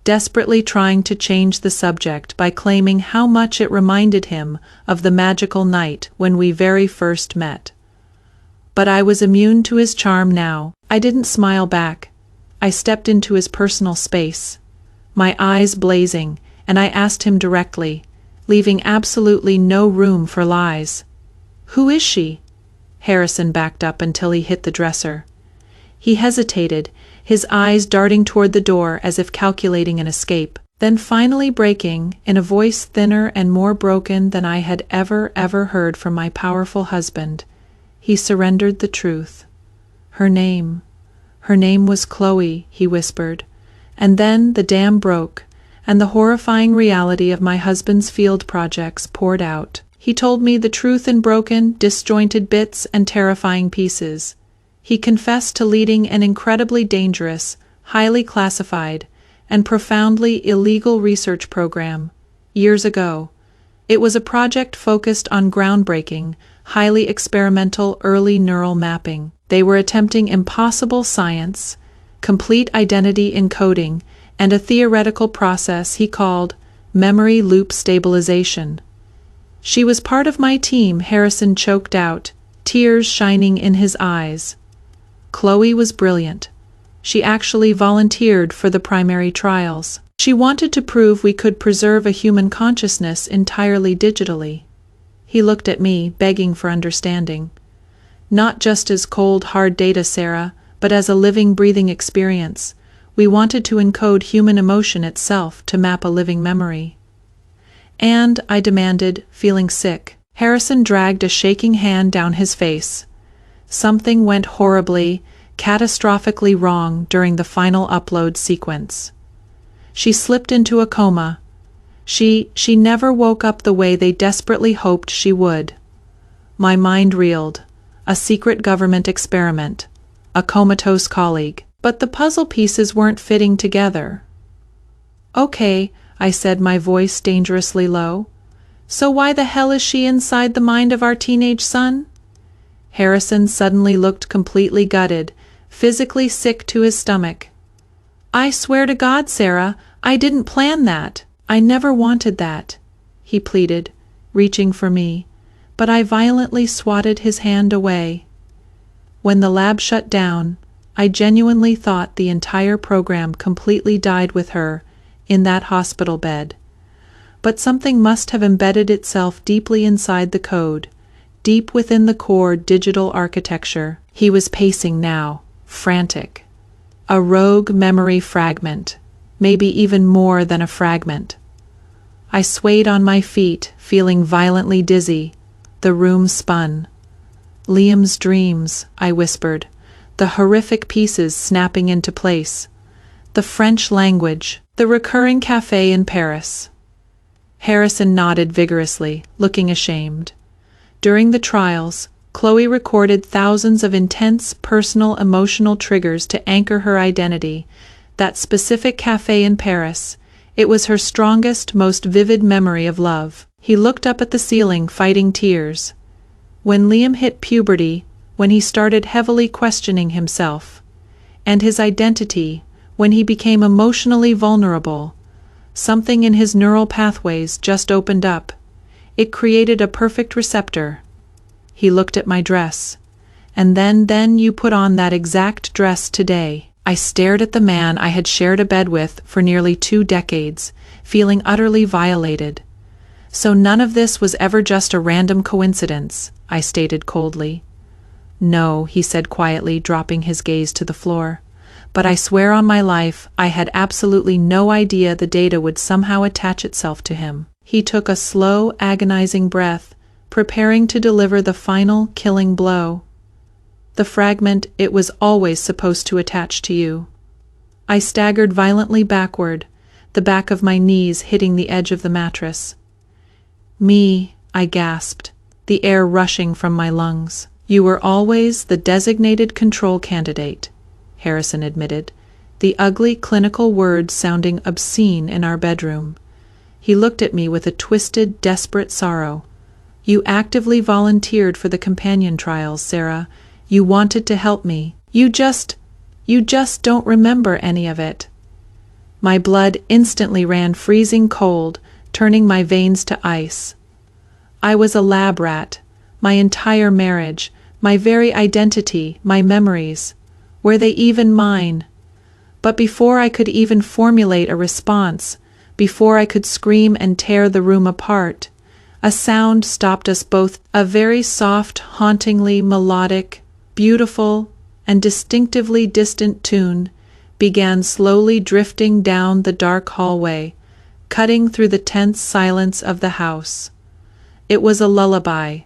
desperately trying to change the subject by claiming how much it reminded him of the magical night when we very first met. But I was immune to his charm now. I didn't smile back. I stepped into his personal space, my eyes blazing, and I asked him directly, leaving absolutely no room for lies. "Who is she?" Harrison backed up until he hit the dresser. He hesitated, his eyes darting toward the door as if calculating an escape. Then finally breaking, in a voice thinner and more broken than I had ever heard from my powerful husband, he surrendered the truth. Her name was Chloe," he whispered. And then the dam broke, and the horrifying reality of my husband's field projects poured out. He told me the truth in broken, disjointed bits and terrifying pieces. He confessed to leading an incredibly dangerous, highly classified, and profoundly illegal research program, years ago. It was a project focused on groundbreaking, highly experimental early neural mapping. They were attempting impossible science, complete identity encoding, and a theoretical process he called memory loop stabilization. "She was part of my team," Harrison choked out, tears shining in his eyes. "Chloe was brilliant. She actually volunteered for the primary trials. She wanted to prove we could preserve a human consciousness entirely digitally." He looked at me, begging for understanding. "Not just as cold, hard data, Sarah, but as a living, breathing experience. We wanted to encode human emotion itself to map a living memory." "And," I demanded, feeling sick. Harrison dragged a shaking hand down his face. "Something went horribly, catastrophically wrong during the final upload sequence. She slipped into a coma. She never woke up the way they desperately hoped she would." My mind reeled. A secret government experiment. A comatose colleague. But the puzzle pieces weren't fitting together. "Okay," I said, my voice dangerously low. "So why the hell is she inside the mind of our teenage son?" Harrison suddenly looked completely gutted, physically sick to his stomach. "I swear to God, Sarah, I didn't plan that. I never wanted that," he pleaded, reaching for me, but I violently swatted his hand away. When the lab shut down, I genuinely thought the entire program completely died with her in that hospital bed. But something must have embedded itself deeply inside the code, deep within the core digital architecture. He was pacing now, frantic. A rogue memory fragment, maybe even more than a fragment. I swayed on my feet, feeling violently dizzy. The room spun. "Liam's dreams," I whispered, the horrific pieces snapping into place. "The French language, the recurring cafe in Paris." Harrison nodded vigorously, looking ashamed. During the trials, Chloe recorded thousands of intense, personal, emotional triggers to anchor her identity. That specific cafe in Paris, it was her strongest, most vivid memory of love. He looked up at the ceiling, fighting tears. When Liam hit puberty, when he started heavily questioning himself, and his identity, when he became emotionally vulnerable, something in his neural pathways just opened up. It created a perfect receptor. He looked at my dress. "And then you put on that exact dress today." I stared at the man I had shared a bed with for nearly 2 decades, feeling utterly violated. "So none of this was ever just a random coincidence," I stated coldly. "No," he said quietly, dropping his gaze to the floor. "But I swear on my life, I had absolutely no idea the data would somehow attach itself to him." He took a slow, agonizing breath, preparing to deliver the final, killing blow. "The fragment, it was always supposed to attach to you." I staggered violently backward, the back of my knees hitting the edge of the mattress. "Me," I gasped, the air rushing from my lungs. "You were always the designated control candidate," Harrison admitted, the ugly clinical words sounding obscene in our bedroom. He looked at me with a twisted, desperate sorrow. "You actively volunteered for the companion trials, Sarah. You wanted to help me. You just don't remember any of it." My blood instantly ran freezing cold, turning my veins to ice. I was a lab rat. My entire marriage, my very identity, my memories. Were they even mine? But before I could even formulate a response, before I could scream and tear the room apart, a sound stopped us both. A very soft, hauntingly melodic, beautiful, and distinctively distant tune began slowly drifting down the dark hallway, cutting through the tense silence of the house. It was a lullaby,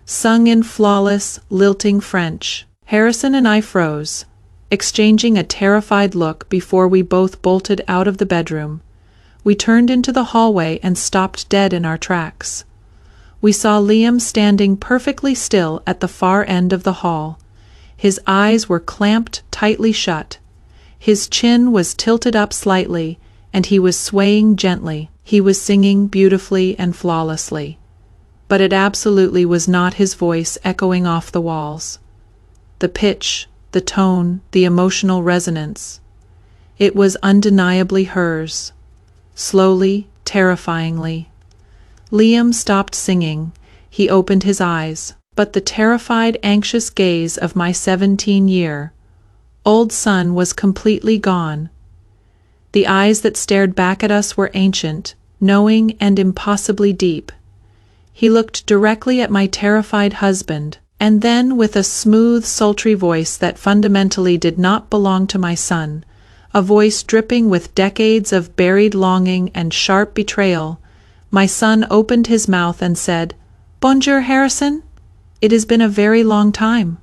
sung in flawless, lilting French. Harrison and I froze, exchanging a terrified look before we both bolted out of the bedroom. We turned into the hallway and stopped dead in our tracks. We saw Liam standing perfectly still at the far end of the hall. His eyes were clamped tightly shut. His chin was tilted up slightly, and he was swaying gently. He was singing beautifully and flawlessly. But it absolutely was not his voice echoing off the walls. The pitch, the tone, the emotional resonance. It was undeniably hers. Slowly, terrifyingly. Liam stopped singing. He opened his eyes, but the terrified, anxious gaze of my 17-year-old son was completely gone. The eyes that stared back at us were ancient, knowing, and impossibly deep. He looked directly at my terrified husband, and then, with a smooth, sultry voice that fundamentally did not belong to my son, a voice dripping with decades of buried longing and sharp betrayal, my son opened his mouth and said, "Bonjour, Harrison. It has been a very long time."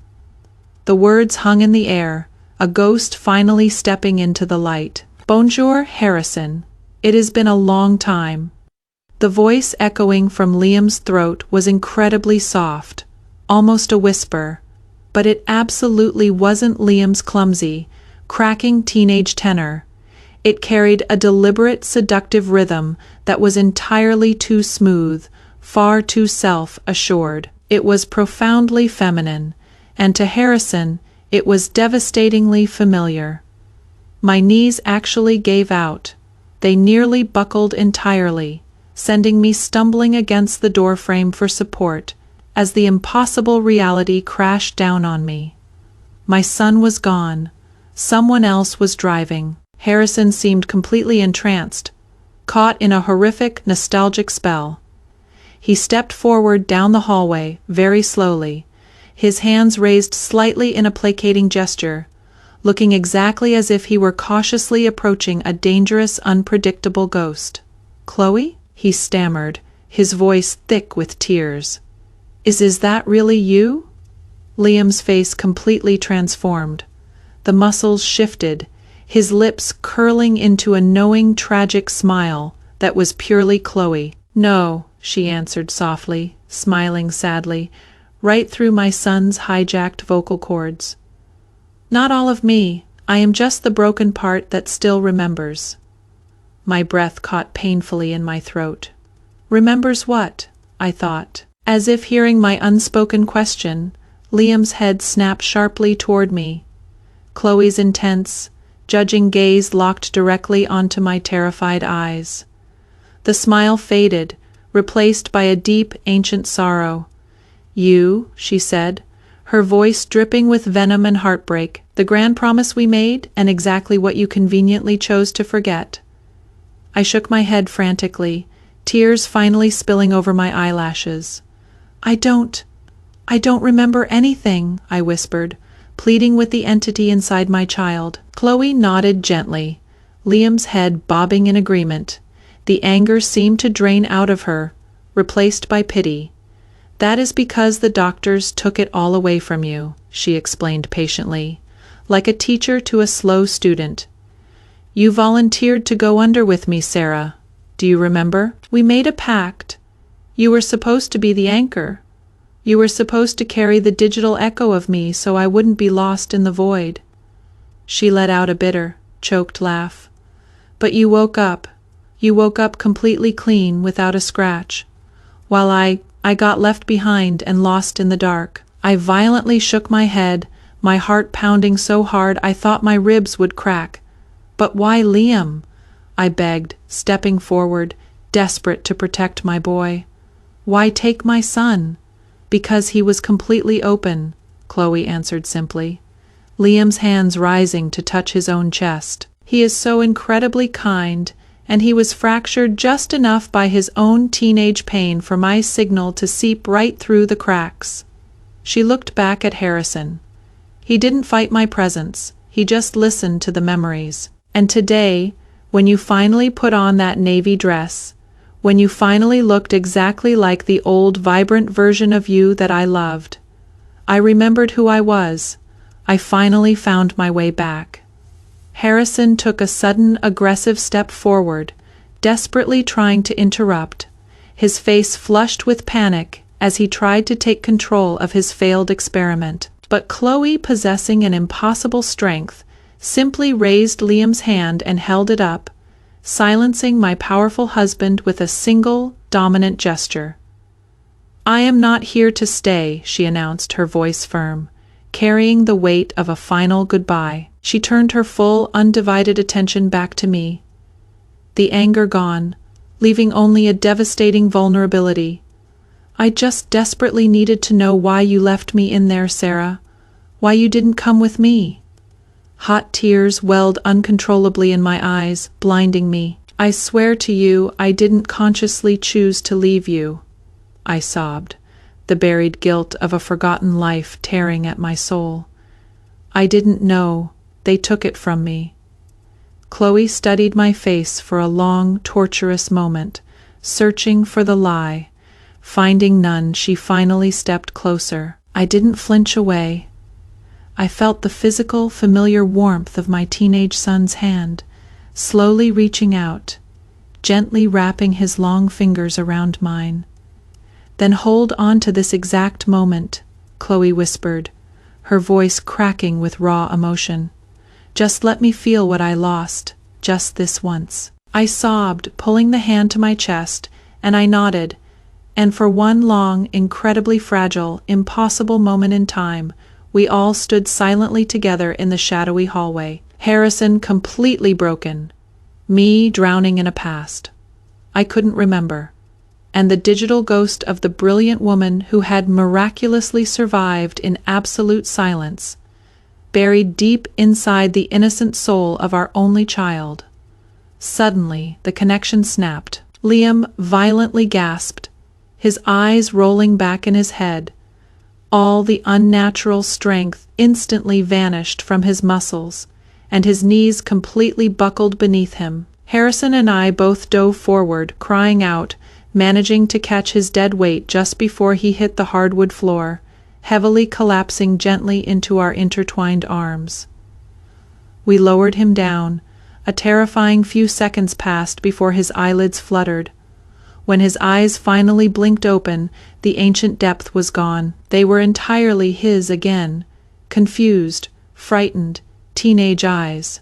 The words hung in the air, a ghost finally stepping into the light. "Bonjour, Harrison. It has been a long time." The voice echoing from Liam's throat was incredibly soft, almost a whisper, but it absolutely wasn't Liam's clumsy, cracking teenage tenor. It carried a deliberate, seductive rhythm that was entirely too smooth, far too self-assured. It was profoundly feminine, and to Harrison, it was devastatingly familiar. My knees actually gave out. They nearly buckled entirely, sending me stumbling against the doorframe for support, as the impossible reality crashed down on me. My son was gone. Someone else was driving. Harrison seemed completely entranced, caught in a horrific, nostalgic spell. He stepped forward down the hallway, very slowly, his hands raised slightly in a placating gesture, looking exactly as if he were cautiously approaching a dangerous, unpredictable ghost. "Chloe?" he stammered, his voice thick with tears. Is that really you?" Liam's face completely transformed. The muscles shifted, his lips curling into a knowing, tragic smile that was purely Chloe. "No," she answered softly, smiling sadly, right through my son's hijacked vocal cords. "Not all of me. I am just the broken part that still remembers." My breath caught painfully in my throat. "Remembers what?" I thought. As if hearing my unspoken question, Liam's head snapped sharply toward me. Chloe's intense, judging gaze locked directly onto my terrified eyes. The smile faded, replaced by a deep, ancient sorrow. "You," she said, her voice dripping with venom and heartbreak, "the grand promise we made, and exactly what you conveniently chose to forget." I shook my head frantically, tears finally spilling over my eyelashes. I don't remember anything," I whispered, pleading with the entity inside my child. Chloe nodded gently, Liam's head bobbing in agreement. The anger seemed to drain out of her, replaced by pity. "That is because the doctors took it all away from you," she explained patiently, like a teacher to a slow student. "You volunteered to go under with me, Sarah. Do you remember? We made a pact. You were supposed to be the anchor. You were supposed to carry the digital echo of me so I wouldn't be lost in the void." She let out a bitter, choked laugh. "But you woke up. You woke up completely clean, without a scratch, while I got left behind and lost in the dark." I violently shook my head, my heart pounding so hard I thought my ribs would crack. "But why Liam? I begged, stepping forward, desperate to protect my boy. Why take my son? Because he was completely open, Chloe answered simply, Liam's hands rising to touch his own chest. He is so incredibly kind, and he was fractured just enough by his own teenage pain for my signal to seep right through the cracks. She looked back at Harrison. He didn't fight my presence, he just listened to the memories. And today, when you finally put on that navy dress, when you finally looked exactly like the old vibrant version of you that I loved, I remembered who I was. I finally found my way back. Harrison took a sudden, aggressive step forward, desperately trying to interrupt, his face flushed with panic as he tried to take control of his failed experiment. But Chloe, possessing an impossible strength, simply raised Liam's hand and held it up, silencing my powerful husband with a single, dominant gesture. "I am not here to stay," she announced, her voice firm, carrying the weight of a final goodbye. She turned her full, undivided attention back to me, the anger gone, leaving only a devastating vulnerability. "I just desperately needed to know why you left me in there, Sarah. Why you didn't come with me." Hot tears welled uncontrollably in my eyes, blinding me. "I swear to you I didn't consciously choose to leave you," I sobbed, the buried guilt of a forgotten life tearing at my soul. "I didn't know. They took it from me." Chloe studied my face for a long, torturous moment, searching for the lie. Finding none, she finally stepped closer. I didn't flinch away. I felt the physical, familiar warmth of my teenage son's hand, slowly reaching out, gently wrapping his long fingers around mine. "Then hold on to this exact moment," Chloe whispered, her voice cracking with raw emotion. "Just let me feel what I lost, just this once." I sobbed, pulling the hand to my chest, and I nodded, and for one long, incredibly fragile, impossible moment in time, we all stood silently together in the shadowy hallway. Harrison completely broken, me drowning in a past I couldn't remember, and the digital ghost of the brilliant woman who had miraculously survived in absolute silence, buried deep inside the innocent soul of our only child. Suddenly, the connection snapped. Liam violently gasped, his eyes rolling back in his head. All the unnatural strength instantly vanished from his muscles, and his knees completely buckled beneath him. Harrison and I both dove forward, crying out, managing to catch his dead weight just before he hit the hardwood floor, heavily collapsing gently into our intertwined arms. We lowered him down. A terrifying few seconds passed before his eyelids fluttered. When his eyes finally blinked open, the ancient depth was gone. They were entirely his again, confused, frightened, teenage eyes.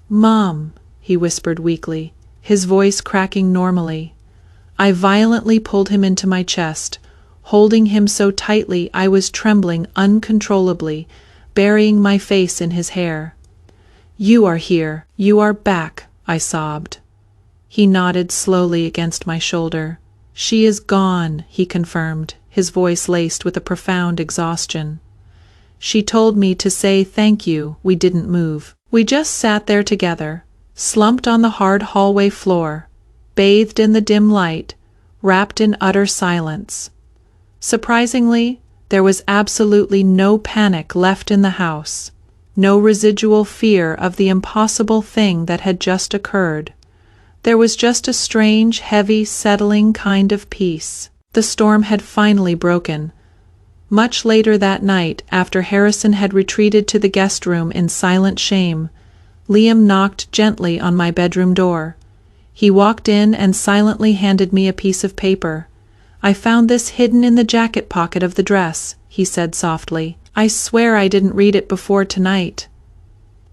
"Mom," he whispered weakly, his voice cracking normally. I violently pulled him into my chest, holding him so tightly I was trembling uncontrollably, burying my face in his hair. "You are here. You are back," I sobbed. He nodded slowly against my shoulder. "She is gone," he confirmed, his voice laced with a profound exhaustion. "She told me to say thank you." We didn't move. We just sat there together, slumped on the hard hallway floor, bathed in the dim light, wrapped in utter silence. Surprisingly, there was absolutely no panic left in the house, no residual fear of the impossible thing that had just occurred. There was just a strange, heavy, settling kind of peace. The storm had finally broken. Much later that night, after Harrison had retreated to the guest room in silent shame, Liam knocked gently on my bedroom door. He walked in and silently handed me a piece of paper. "I found this hidden in the jacket pocket of the dress," he said softly. "I swear I didn't read it before tonight."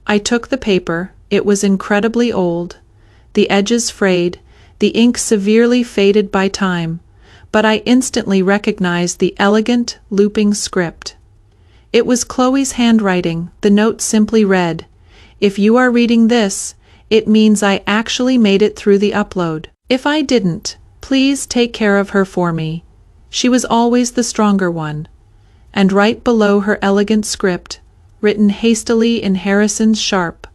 I took the paper. It was incredibly old, the edges frayed, the ink severely faded by time, but I instantly recognized the elegant, looping script. It was Chloe's handwriting. The note simply read, "If you are reading this, It means I actually made it through the upload. If I didn't, please take care of her for me. She was always the stronger one. And right below her elegant script, written hastily in Harrison's sharp,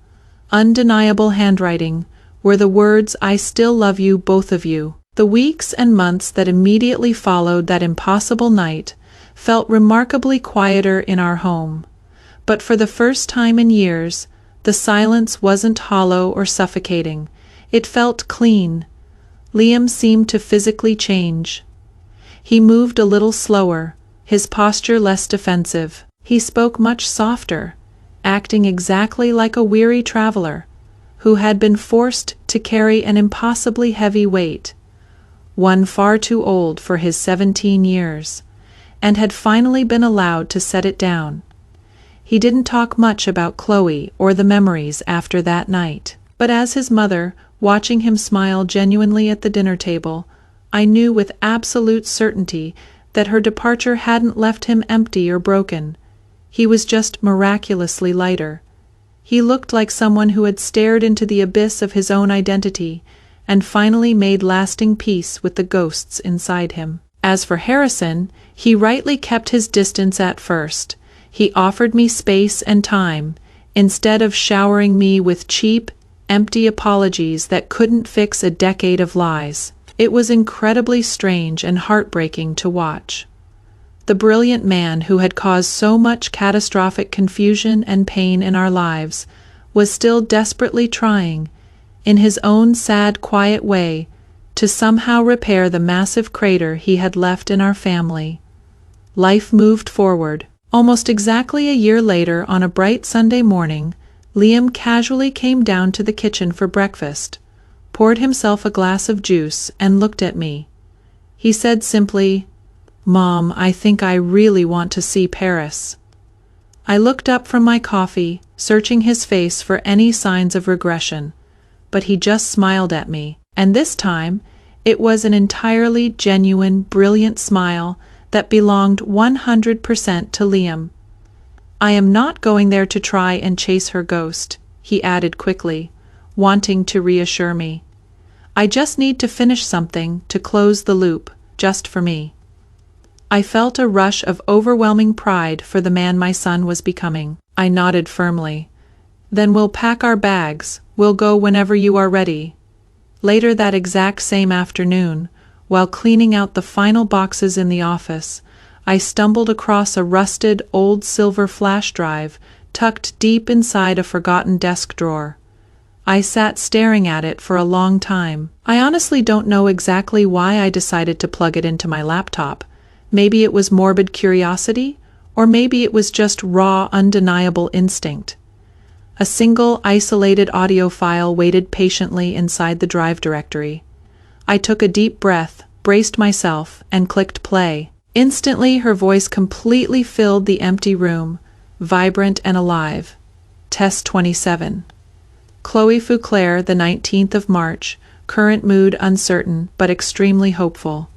undeniable handwriting, were the words, "I still love you, both of you." The weeks and months that immediately followed that impossible night felt remarkably quieter in our home. But for the first time in years, the silence wasn't hollow or suffocating. It felt clean. Liam seemed to physically change. He moved a little slower, his posture less defensive. He spoke much softer, acting exactly like a weary traveler who had been forced to carry an impossibly heavy weight, one far too old for his 17 years, and had finally been allowed to set it down. He didn't talk much about Chloe or the memories after that night. But as his mother, watching him smile genuinely at the dinner table, I knew with absolute certainty that her departure hadn't left him empty or broken. He was just miraculously lighter. He looked like someone who had stared into the abyss of his own identity and finally made lasting peace with the ghosts inside him. As for Harrison, he rightly kept his distance at first. He offered me space and time, instead of showering me with cheap, empty apologies that couldn't fix a decade of lies. It was incredibly strange and heartbreaking to watch. The brilliant man who had caused so much catastrophic confusion and pain in our lives was still desperately trying, in his own sad, quiet way, to somehow repair the massive crater he had left in our family. Life moved forward. Almost exactly a year later, on a bright Sunday morning, Liam casually came down to the kitchen for breakfast, poured himself a glass of juice, and looked at me. He said simply, "Mom, I think I really want to see Paris." I looked up from my coffee, searching his face for any signs of regression, but he just smiled at me, and this time it was an entirely genuine, brilliant smile that belonged 100% to Liam. "I am not going there to try and chase her ghost," he added quickly, wanting to reassure me. "I just need to finish something to close the loop, just for me." I felt a rush of overwhelming pride for the man my son was becoming. I nodded firmly. "Then we'll pack our bags. We'll go whenever you are ready." Later that exact same afternoon, while cleaning out the final boxes in the office, I stumbled across a rusted old silver flash drive tucked deep inside a forgotten desk drawer. I sat staring at it for a long time. I honestly don't know exactly why I decided to plug it into my laptop. Maybe it was morbid curiosity, or maybe it was just raw, undeniable instinct. A single isolated audio file waited patiently inside the drive directory. I took a deep breath, braced myself, and clicked play. Instantly her voice completely filled the empty room, vibrant and alive. Test 27. Chloe Fouclair, the 19th of March, current mood uncertain but extremely hopeful.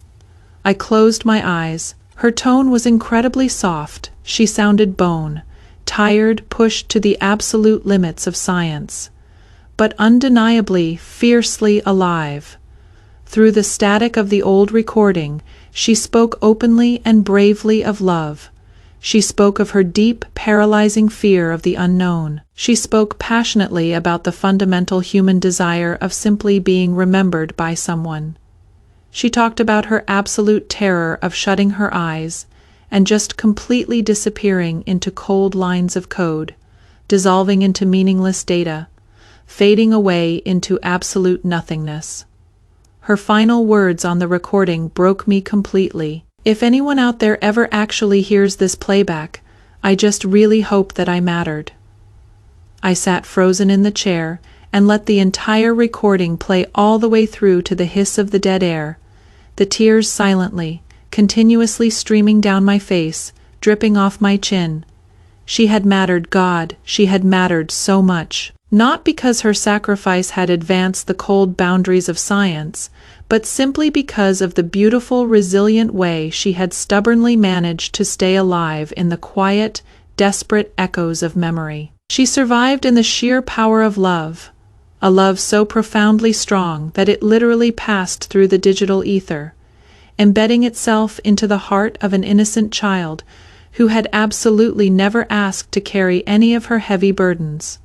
I closed my eyes. Her tone was incredibly soft. She sounded bone, tired, pushed to the absolute limits of science, but undeniably, fiercely alive. Through the static of the old recording, she spoke openly and bravely of love. She spoke of her deep, paralyzing fear of the unknown. She spoke passionately about the fundamental human desire of simply being remembered by someone. She talked about her absolute terror of shutting her eyes and just completely disappearing into cold lines of code, dissolving into meaningless data, fading away into absolute nothingness. Her final words on the recording broke me completely. If anyone out there ever actually hears this playback, I just really hope that I mattered. I sat frozen in the chair and let the entire recording play all the way through to the hiss of the dead air, the tears silently, continuously streaming down my face, dripping off my chin. She had mattered, God, she had mattered so much. Not because her sacrifice had advanced the cold boundaries of science, but simply because of the beautiful, resilient way she had stubbornly managed to stay alive in the quiet, desperate echoes of memory. She survived in the sheer power of love, a love so profoundly strong that it literally passed through the digital ether, embedding itself into the heart of an innocent child who had absolutely never asked to carry any of her heavy burdens.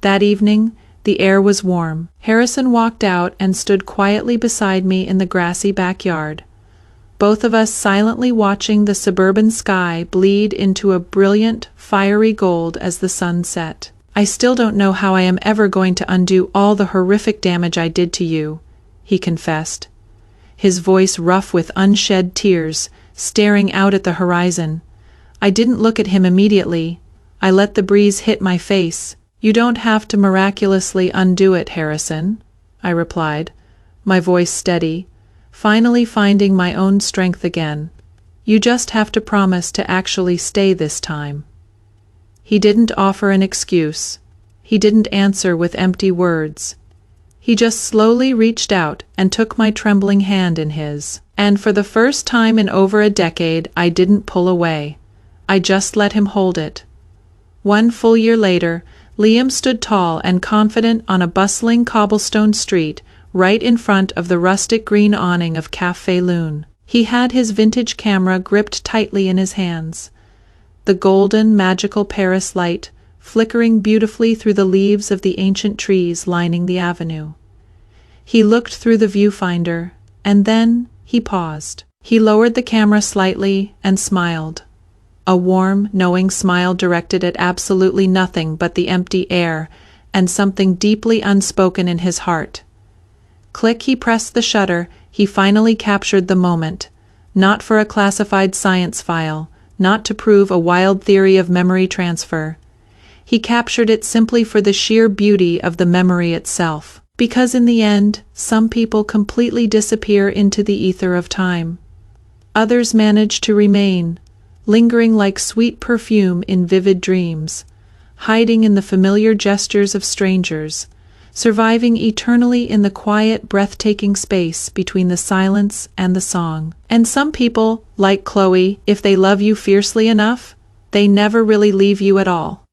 That evening, the air was warm. Harrison walked out and stood quietly beside me in the grassy backyard, both of us silently watching the suburban sky bleed into a brilliant, fiery gold as the sun set. "I still don't know how I am ever going to undo all the horrific damage I did to you," he confessed, his voice rough with unshed tears, staring out at the horizon. I didn't look at him immediately. I let the breeze hit my face. "You don't have to miraculously undo it, Harrison," I replied, my voice steady, finally finding my own strength again. "You just have to promise to actually stay this time." He didn't offer an excuse. He didn't answer with empty words. He just slowly reached out and took my trembling hand in his. And for the first time in over a decade, I didn't pull away. I just let him hold it. 1 full year later, Liam stood tall and confident on a bustling cobblestone street, right in front of the rustic green awning of Café Lune. He had his vintage camera gripped tightly in his hands, the golden, magical Paris light flickering beautifully through the leaves of the ancient trees lining the avenue. He looked through the viewfinder, and then he paused. He lowered the camera slightly and smiled. A warm, knowing smile directed at absolutely nothing but the empty air and something deeply unspoken in his heart. Click, he pressed the shutter. He finally captured the moment, not for a classified science file, not to prove a wild theory of memory transfer. He captured it simply for the sheer beauty of the memory itself. Because in the end, some people completely disappear into the ether of time. Others manage to remain, lingering like sweet perfume in vivid dreams, hiding in the familiar gestures of strangers, surviving eternally in the quiet, breathtaking space between the silence and the song. And some people, like Chloe, if they love you fiercely enough, they never really leave you at all.